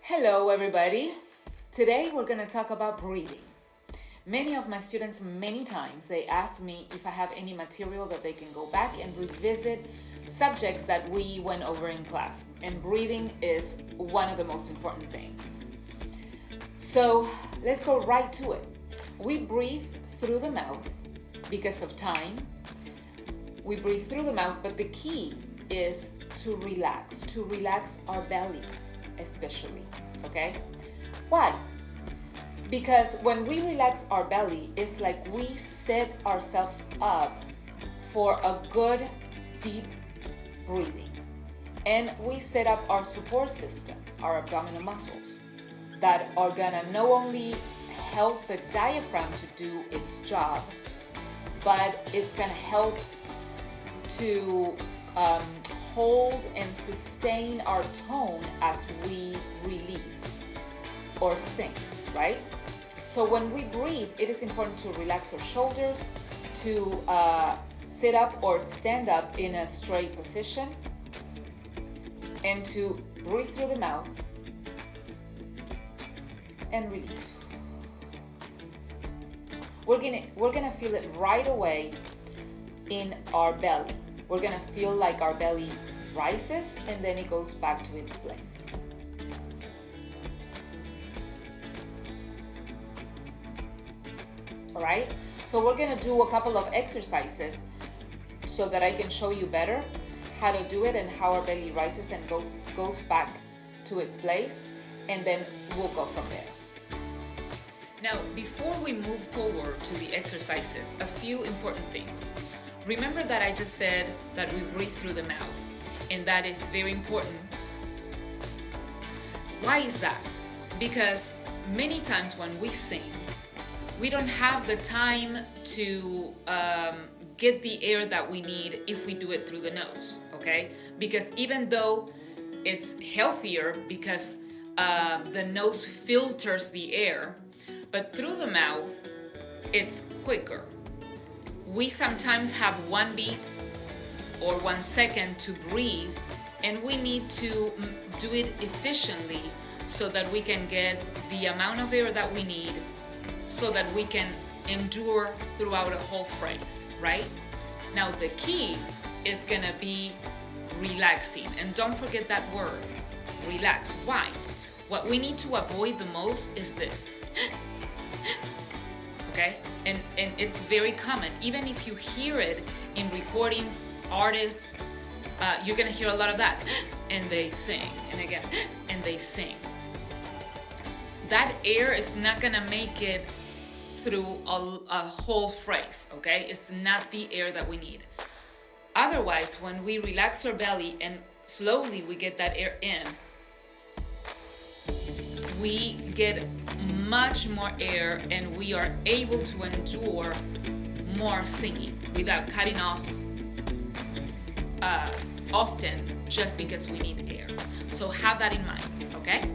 Hello everybody. Today we're going to talk about breathing. Many of my students, many times, they ask me if I have any material that they can go back and revisit subjects that we went over in class. And breathing is one of the most important things. So let's go right to it. We breathe through the mouth because of time. We breathe through the mouth, but the key is to relax our belly especially, okay? Why? Because when we relax our belly, it's like we set ourselves up for a good deep breathing. And we set up our support system, our abdominal muscles, that are gonna not only help the diaphragm to do its job, but it's gonna help to hold and sustain our tone as we release or sink, right? So when we breathe, it is important to relax our shoulders, to sit up or stand up in a straight position, and to breathe through the mouth and release. We're gonna feel it right away in our belly. We're gonna feel like our belly rises and then it goes back to its place. All right, so we're gonna do a couple of exercises so that I can show you better how to do it and how our belly rises and goes back to its place, and then we'll go from there. Now, before we move forward to the exercises, a few important things. Remember that I just said that we breathe through the mouth, and that is very important. Why is that? Because many times when we sing, we don't have the time to get the air that we need if we do it through the nose, okay? Because even though it's healthier because the nose filters the air, but through the mouth, it's quicker. We sometimes have 1 beat or 1 second to breathe, and we need to do it efficiently so that we can get the amount of air that we need so that we can endure throughout a whole phrase, right? Now the key is gonna be relaxing, and don't forget that word, relax. Why? What we need to avoid the most is this. Okay? And it's very common. Even if you hear it in recordings, artists, you're gonna hear a lot of that. And they sing, and again, and they sing. That air is not gonna make it through a whole phrase, okay? It's not the air that we need. Otherwise, when we relax our belly and slowly we get that air in, we get much more air and we are able to endure more singing without cutting off often just because we need air. So have that in mind, okay?